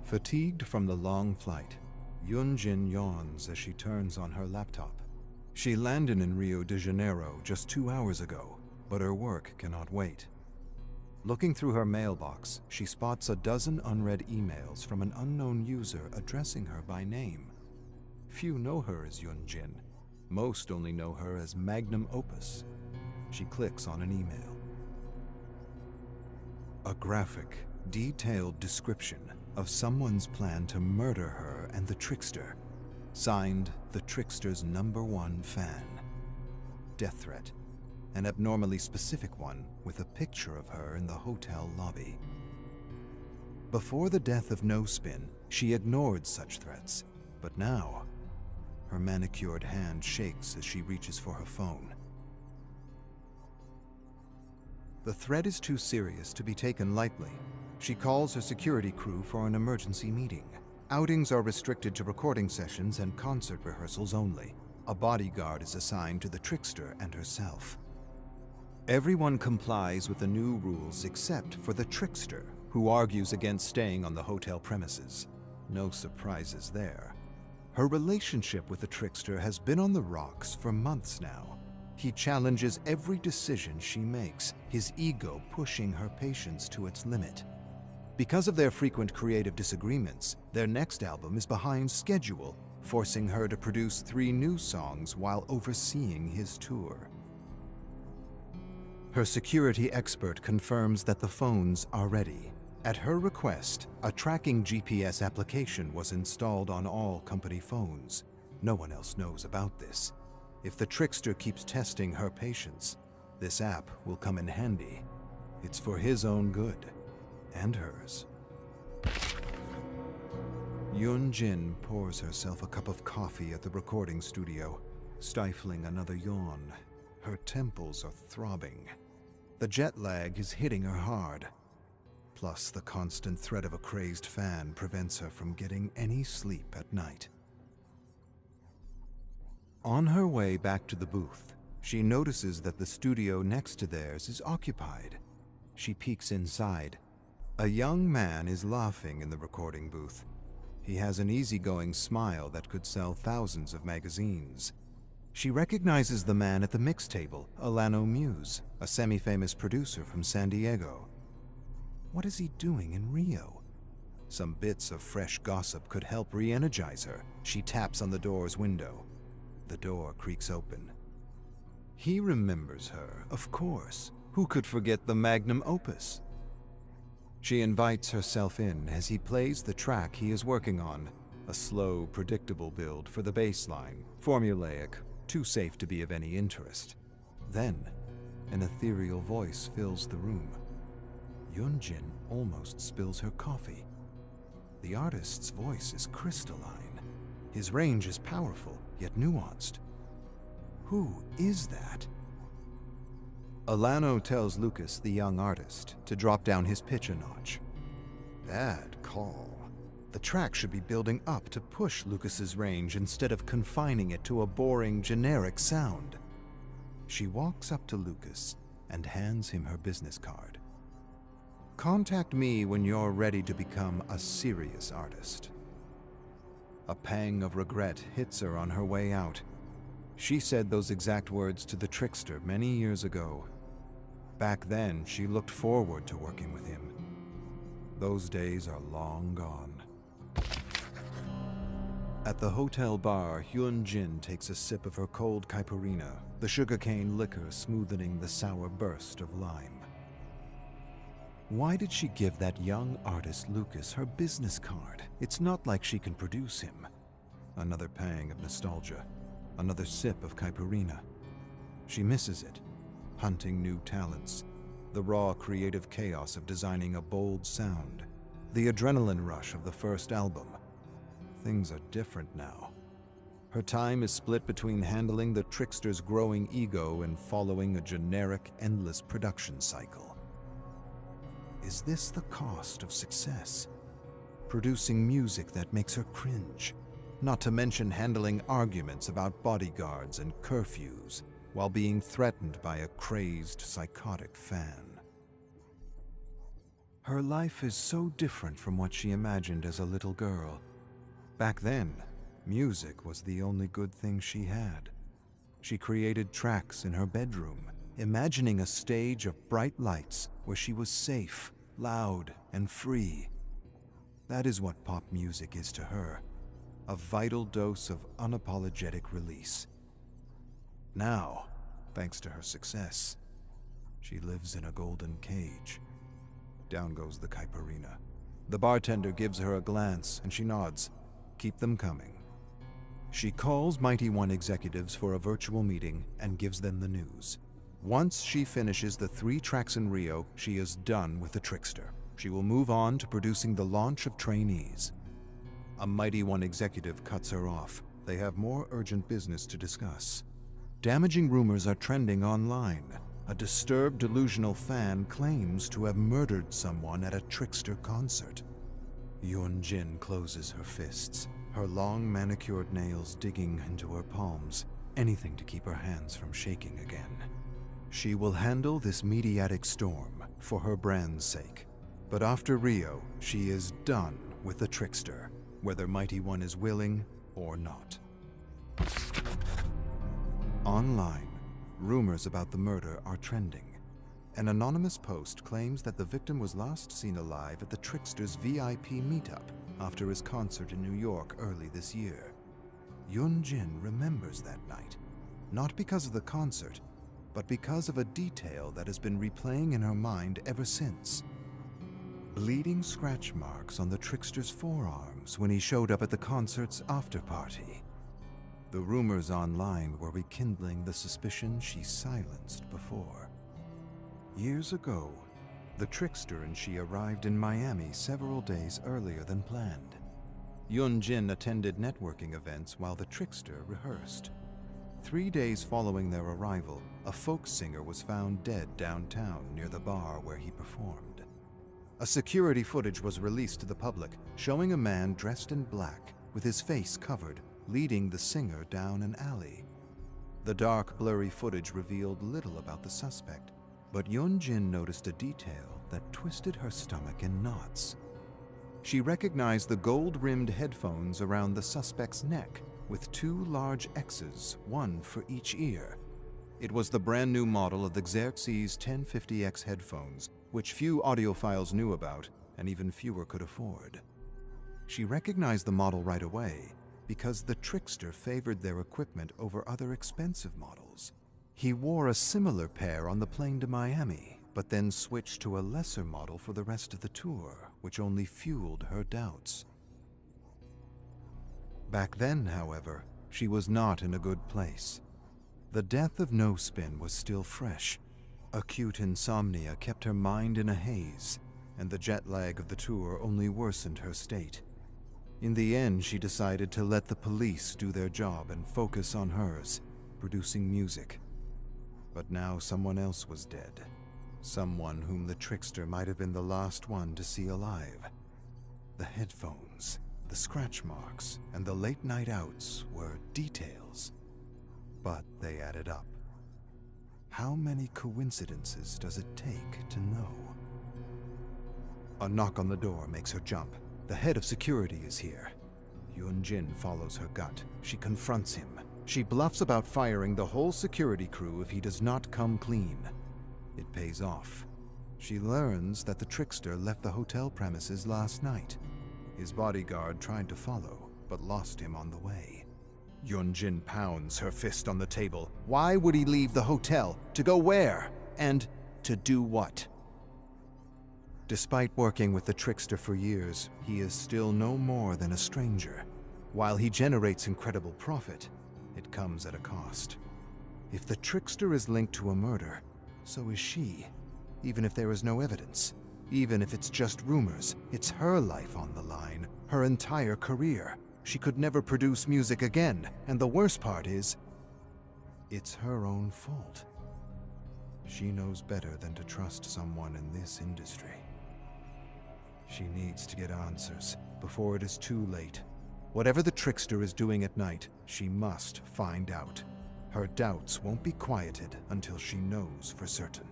Fatigued from the long flight, YUN-JIN yawns as she turns on her laptop. She landed in Rio de Janeiro just 2 hours ago, but her work cannot wait. Looking through her mailbox, she spots a dozen unread emails from an unknown user addressing her by name. Few know her as YUN-JIN. Most only know her as Magnum Opus. She clicks on an email. A graphic, detailed description of someone's plan to murder her and the trickster. Signed, the trickster's #1 fan. Death threat. An abnormally specific one with a picture of her in the hotel lobby. Before the death of No Spin, she ignored such threats, but now, her manicured hand shakes as she reaches for her phone. The threat is too serious to be taken lightly. She calls her security crew for an emergency meeting. Outings are restricted to recording sessions and concert rehearsals only. A bodyguard is assigned to the trickster and herself. Everyone complies with the new rules except for the trickster, who argues against staying on the hotel premises. No surprises there. Her relationship with the trickster has been on the rocks for months now. He challenges every decision she makes, his ego pushing her patience to its limit. Because of their frequent creative disagreements, their next album is behind schedule, forcing her to produce 3 new songs while overseeing his tour. Her security expert confirms that the phones are ready. At her request, a tracking GPS application was installed on all company phones. No one else knows about this. If the trickster keeps testing her patience, this app will come in handy. It's for his own good, and hers. YUN-JIN pours herself a cup of coffee at the recording studio, stifling another yawn. Her temples are throbbing. The jet lag is hitting her hard. Plus, the constant threat of a crazed fan prevents her from getting any sleep at night. On her way back to the booth, she notices that the studio next to theirs is occupied. She peeks inside. A young man is laughing in the recording booth. He has an easygoing smile that could sell thousands of magazines. She recognizes the man at the mix table, Alano Muse, a semi-famous producer from San Diego. What is he doing in Rio? Some bits of fresh gossip could help re-energize her. She taps on the door's window. The door creaks open. He remembers her, of course. Who could forget the magnum opus? She invites herself in as he plays the track he is working on. A slow, predictable build for the bass line, formulaic, too safe to be of any interest. Then, an ethereal voice fills the room. YUN-JIN almost spills her coffee. The artist's voice is crystalline. His range is powerful, yet nuanced. Who is that? Alano tells Lucas, the young artist, to drop down his pitch a notch. Bad call. The track should be building up to push Lucas's range instead of confining it to a boring, generic sound. She walks up to Lucas and hands him her business card. Contact me when you're ready to become a serious artist. A pang of regret hits her on her way out. She said those exact words to the trickster many years ago. Back then, she looked forward to working with him. Those days are long gone. At the hotel bar, YUN-JIN takes a sip of her cold caipirinha, the sugarcane liquor smoothing the sour burst of lime. Why did she give that young artist Lucas her business card? It's not like she can produce him. Another pang of nostalgia. Another sip of caipirinha. She misses it, hunting new talents, the raw creative chaos of designing a bold sound, the adrenaline rush of the first album. Things are different now. Her time is split between handling the trickster's growing ego and following a generic, endless production cycle. Is this the cost of success? Producing music that makes her cringe, not to mention handling arguments about bodyguards and curfews while being threatened by a crazed, psychotic fan. Her life is so different from what she imagined as a little girl. Back then, music was the only good thing she had. She created tracks in her bedroom, imagining a stage of bright lights where she was safe, loud, and free. That is what pop music is to her, a vital dose of unapologetic release. Now, thanks to her success, she lives in a golden cage. Down goes the caipirinha. The bartender gives her a glance and she nods. Keep them coming. She calls Mighty One executives for a virtual meeting and gives them the news. Once she finishes the 3 tracks in Rio, she is done with the trickster. She will move on to producing the launch of trainees. A Mighty One executive cuts her off. They have more urgent business to discuss. Damaging rumors are trending online. A disturbed, delusional fan claims to have murdered someone at a trickster concert. YUN-JIN closes her fists, her long manicured nails digging into her palms, anything to keep her hands from shaking again. She will handle this mediatic storm for her brand's sake. But after Rio, she is done with the trickster, whether Mighty One is willing or not. Online, rumors about the murder are trending. An anonymous post claims that the victim was last seen alive at the trickster's VIP meetup after his concert in New York early this year. YUN-JIN remembers that night, not because of the concert, but because of a detail that has been replaying in her mind ever since. Bleeding scratch marks on the trickster's forearms when he showed up at the concert's after-party. The rumors online were rekindling the suspicion she silenced before. Years ago, the trickster and she arrived in Miami several days earlier than planned. YUN-JIN attended networking events while the trickster rehearsed. 3 days following their arrival, a folk singer was found dead downtown near the bar where he performed. A security footage was released to the public, showing a man dressed in black with his face covered, leading the singer down an alley. The dark, blurry footage revealed little about the suspect, but YUN-JIN noticed a detail that twisted her stomach in knots. She recognized the gold-rimmed headphones around the suspect's neck, with 2 large X's, one for each ear. It was the brand new model of the Xerxes 1050X headphones, which few audiophiles knew about, and even fewer could afford. She recognized the model right away, because the trickster favored their equipment over other expensive models. He wore a similar pair on the plane to Miami, but then switched to a lesser model for the rest of the tour, which only fueled her doubts. Back then, however, she was not in a good place. The death of No Spin was still fresh. Acute insomnia kept her mind in a haze, and the jet lag of the tour only worsened her state. In the end, she decided to let the police do their job and focus on hers, producing music. But now someone else was dead. Someone whom the trickster might have been the last one to see alive. The headphones, the scratch marks, and the late night outs were details. But they added up. How many coincidences does it take to know? A knock on the door makes her jump. The head of security is here. YUN-JIN follows her gut. She confronts him. She bluffs about firing the whole security crew if he does not come clean. It pays off. She learns that the trickster left the hotel premises last night. His bodyguard tried to follow, but lost him on the way. YUN-JIN pounds her fist on the table. Why would he leave the hotel? To go where? And to do what? Despite working with the trickster for years, he is still no more than a stranger. While he generates incredible profit, it comes at a cost. If the trickster is linked to a murder, so is she. Even if there is no evidence, even if it's just rumors, it's her life on the line, her entire career. She could never produce music again, and the worst part is, it's her own fault. She knows better than to trust someone in this industry. She needs to get answers before it is too late. Whatever the trickster is doing at night, she must find out. Her doubts won't be quieted until she knows for certain.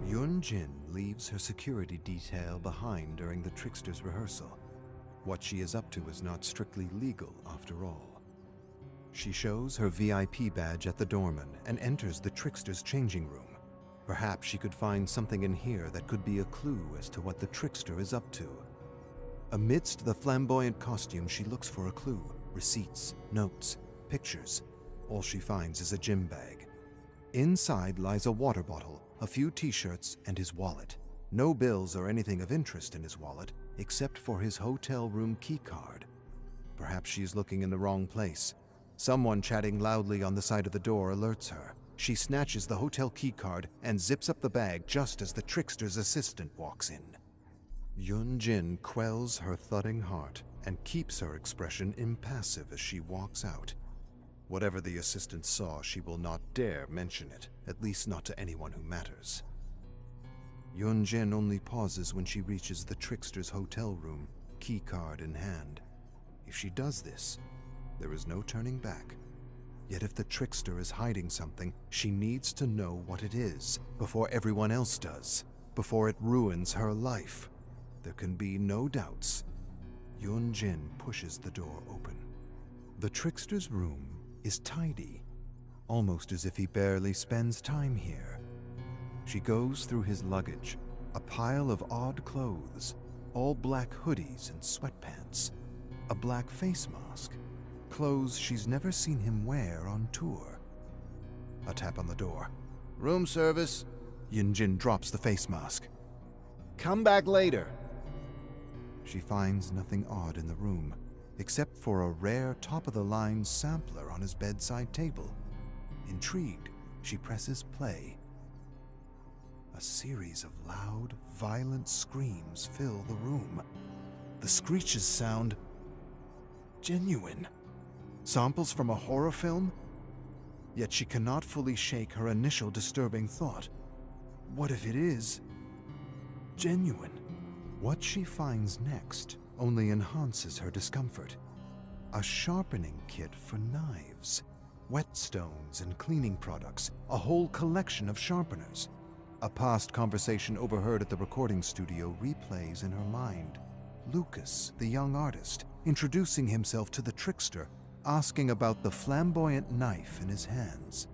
YUN-JIN leaves her security detail behind during the trickster's rehearsal. What she is up to is not strictly legal after all. She shows her VIP badge at the doorman and enters the trickster's changing room. Perhaps she could find something in here that could be a clue as to what the trickster is up to. Amidst the flamboyant costume, she looks for a clue: receipts, notes, pictures. All she finds is a gym bag. Inside lies a water bottle, a few t-shirts, and his wallet. No bills or anything of interest in his wallet, except for his hotel room keycard. Perhaps she is looking in the wrong place. Someone chatting loudly on the side of the door alerts her. She snatches the hotel keycard and zips up the bag just as the trickster's assistant walks in. YUN-JIN quells her thudding heart and keeps her expression impassive as she walks out. Whatever the assistant saw, she will not dare mention it, at least not to anyone who matters. YUN-JIN only pauses when she reaches the trickster's hotel room, keycard in hand. If she does this, there is no turning back. Yet if the trickster is hiding something, she needs to know what it is before everyone else does, before it ruins her life. There can be no doubts. YUN-JIN pushes the door open. The trickster's room is tidy, almost as if he barely spends time here. She goes through his luggage, a pile of odd clothes, all black hoodies and sweatpants, a black face mask, clothes she's never seen him wear on tour. A tap on the door. "Room service." YUN-JIN drops the face mask. "Come back later." She finds nothing odd in the room, except for a rare top-of-the-line sampler on his bedside table. Intrigued, she presses play. A series of loud, violent screams fill the room. The screeches sound genuine. Samples from a horror film? Yet she cannot fully shake her initial disturbing thought. What if it is genuine? What she finds next only enhances her discomfort. A sharpening kit for knives, whetstones and cleaning products, a whole collection of sharpeners. A past conversation overheard at the recording studio replays in her mind. Lucas, the young artist, introducing himself to the trickster, asking about the flamboyant knife in his hands.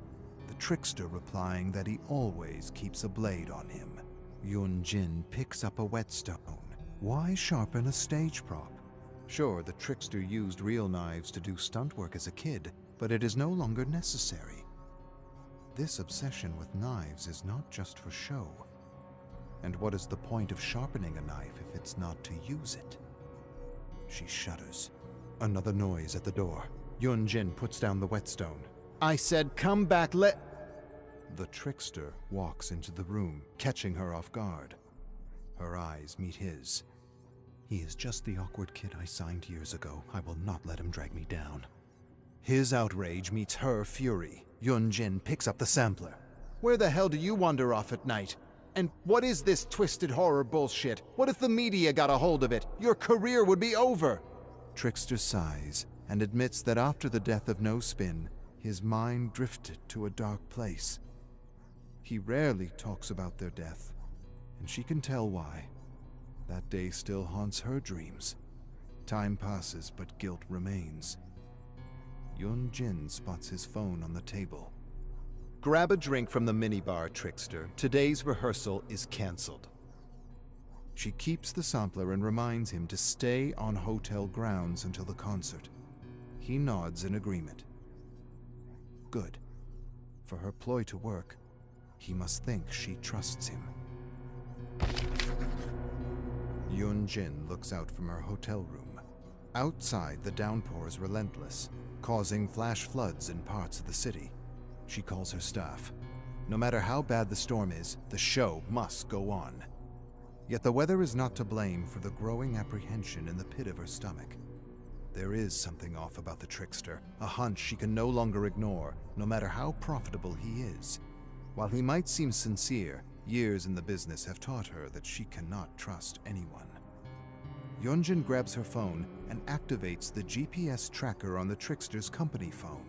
The trickster replying that he always keeps a blade on him. YUN-JIN picks up a whetstone. Why sharpen a stage prop? Sure, the trickster used real knives to do stunt work as a kid, but it is no longer necessary. This obsession with knives is not just for show. And what is the point of sharpening a knife if it's not to use it? She shudders. Another noise at the door. YUN-JIN puts down the whetstone. "I said come back The trickster walks into the room, catching her off guard. Her eyes meet his. He is just the awkward kid I signed years ago. I will not let him drag me down. His outrage meets her fury. YUN-JIN picks up the sampler. "Where the hell do you wander off at night? And what is this twisted horror bullshit? What if the media got a hold of it? Your career would be over." Trickster sighs and admits that after the death of No Spin, his mind drifted to a dark place. He rarely talks about their death, and she can tell why. That day still haunts her dreams. Time passes, but guilt remains. YUN-JIN spots his phone on the table. "Grab a drink from the minibar, trickster. Today's rehearsal is cancelled." She keeps the sampler and reminds him to stay on hotel grounds until the concert. He nods in agreement. Good. For her ploy to work, he must think she trusts him. YUN-JIN looks out from her hotel room. Outside, the downpour is relentless, causing flash floods in parts of the city. She calls her staff. No matter how bad the storm is, the show must go on. Yet the weather is not to blame for the growing apprehension in the pit of her stomach. There is something off about the trickster, a hunch she can no longer ignore, no matter how profitable he is. While he might seem sincere, years in the business have taught her that she cannot trust anyone. YUN-JIN grabs her phone and activates the GPS tracker on the trickster's company phone.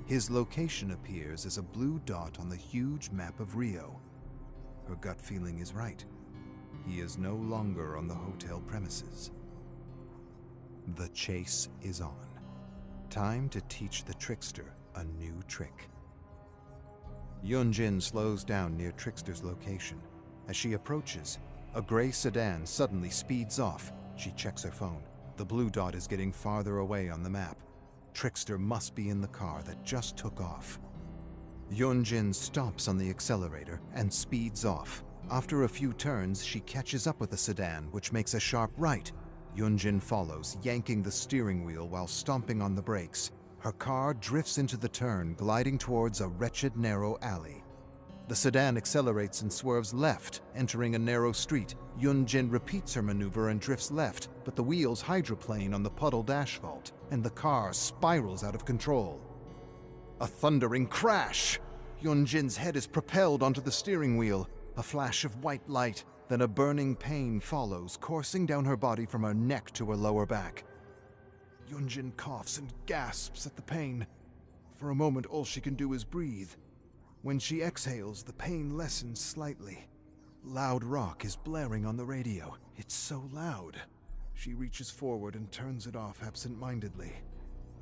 His location appears as a blue dot on the huge map of Rio. Her gut feeling is right. He is no longer on the hotel premises. The chase is on. Time to teach the trickster a new trick. YUN-JIN slows down near Trickster's location. As she approaches, a gray sedan suddenly speeds off. She checks her phone. The blue dot is getting farther away on the map. Trickster must be in the car that just took off. YUN-JIN stomps on the accelerator and speeds off. After a few turns, she catches up with the sedan, which makes a sharp right. YUN-JIN follows, yanking the steering wheel while stomping on the brakes. Her car drifts into the turn, gliding towards a wretched narrow alley. The sedan accelerates and swerves left, entering a narrow street. YUN-JIN repeats her maneuver and drifts left, but the wheels hydroplane on the puddled asphalt, and the car spirals out of control. A thundering crash! YUN-JIN's head is propelled onto the steering wheel. A flash of white light, then a burning pain follows, coursing down her body from her neck to her lower back. YUN-JIN coughs and gasps at the pain. For a moment, all she can do is breathe. When she exhales, the pain lessens slightly. Loud rock is blaring on the radio. It's so loud. She reaches forward and turns it off absent-mindedly.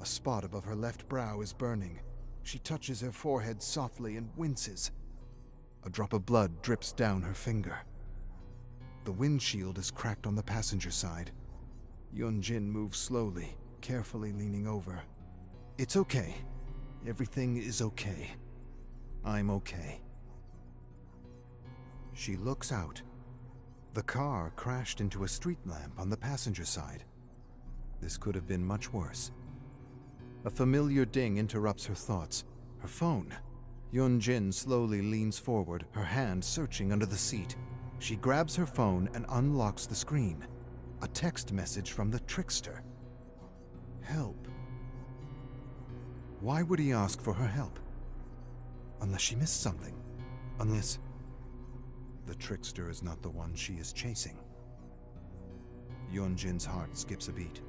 A spot above her left brow is burning. She touches her forehead softly and winces. A drop of blood drips down her finger. The windshield is cracked on the passenger side. YUN-JIN moves slowly, carefully leaning over. It's okay. Everything is okay. I'm okay. She looks out. The car crashed into a street lamp on the passenger side. This could have been much worse. A familiar ding interrupts her thoughts. Her phone. YUN-JIN slowly leans forward, her hand searching under the seat. She grabs her phone and unlocks the screen. A text message from the trickster. Help. Why would he ask for her help? Unless she missed something. Unless the trickster is not the one she is chasing. YUN-JIN's heart skips a beat.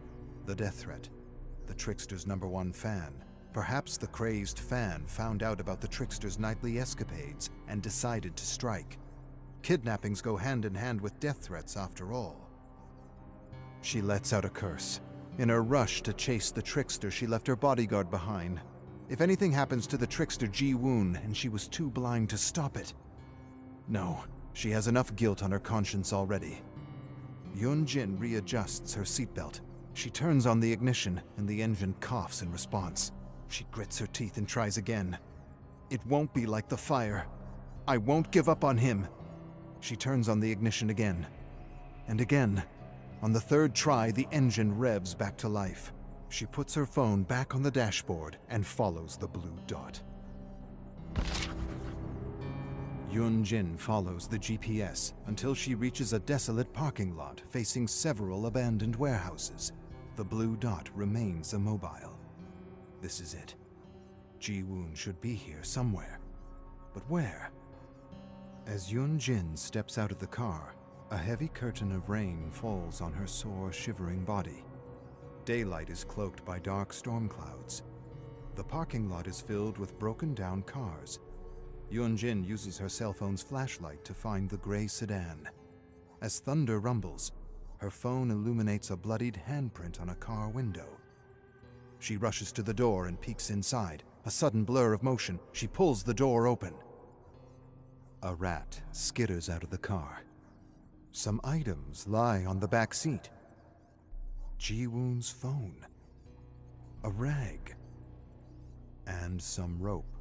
The death threat. The trickster's #1 fan. Perhaps the crazed fan found out about the trickster's nightly escapades and decided to strike. Kidnappings go hand in hand with death threats after all. She lets out a curse. In her rush to chase the trickster, she left her bodyguard behind. If anything happens to the trickster Ji-woon and she was too blind to stop it. No, she has enough guilt on her conscience already. YUN-JIN readjusts her seatbelt. She turns on the ignition and the engine coughs in response. She grits her teeth and tries again. It won't be like the fire. I won't give up on him. She turns on the ignition again. And again. On the third try, the engine revs back to life. She puts her phone back on the dashboard and follows the blue dot. YUN-JIN follows the GPS until she reaches a desolate parking lot facing several abandoned warehouses. The blue dot remains immobile. This is it. Ji-woon should be here somewhere. But where? As YUN-JIN steps out of the car, a heavy curtain of rain falls on her sore, shivering body. Daylight is cloaked by dark storm clouds. The parking lot is filled with broken-down cars. YUN-JIN uses her cell phone's flashlight to find the gray sedan. As thunder rumbles, her phone illuminates a bloodied handprint on a car window. She rushes to the door and peeks inside. A sudden blur of motion. She pulls the door open. A rat skitters out of the car. Some items lie on the back seat. Ji-woon's phone. A rag. And some rope.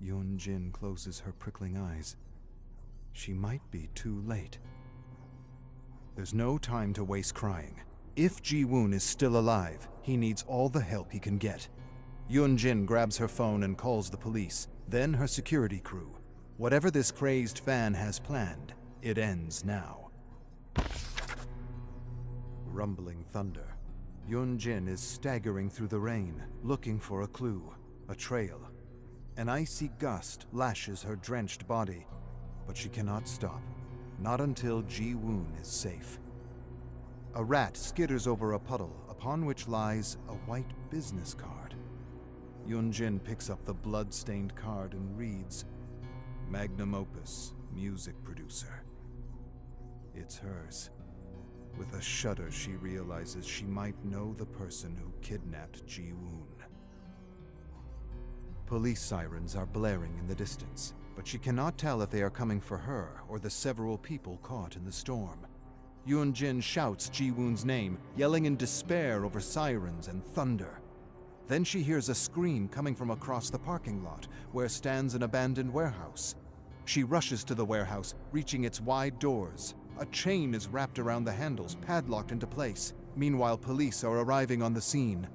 YUN-JIN closes her prickling eyes. She might be too late. There's no time to waste crying. If Ji-woon is still alive, he needs all the help he can get. YUN-JIN grabs her phone and calls the police, then her security crew. Whatever this crazed fan has planned, it ends now. Rumbling thunder. YUN-JIN is staggering through the rain, looking for a clue, a trail. An icy gust lashes her drenched body, but she cannot stop, not until Ji-woon is safe. A rat skitters over a puddle, upon which lies a white business card. YUN-JIN picks up the blood-stained card and reads, magnum opus, music producer. It's hers. With a shudder, she realizes she might know the person who kidnapped Ji-woon. Police sirens are blaring in the distance, but she cannot tell if they are coming for her or the several people caught in the storm. YUN-JIN shouts Ji-woon's name, yelling in despair over sirens and thunder. Then she hears a scream coming from across the parking lot, where stands an abandoned warehouse. She rushes to the warehouse, reaching its wide doors. A chain is wrapped around the handles, padlocked into place. Meanwhile, police are arriving on the scene.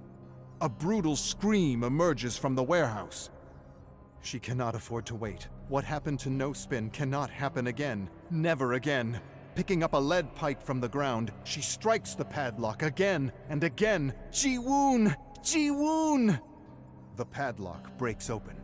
A brutal scream emerges from the warehouse. She cannot afford to wait. What happened to No Spin cannot happen again. Never again. Picking up a lead pipe from the ground, she strikes the padlock again and again. Ji-woon! Ji-woon! The padlock breaks open.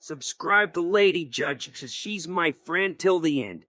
Subscribe to Lady Judge, cause she's my friend till the end.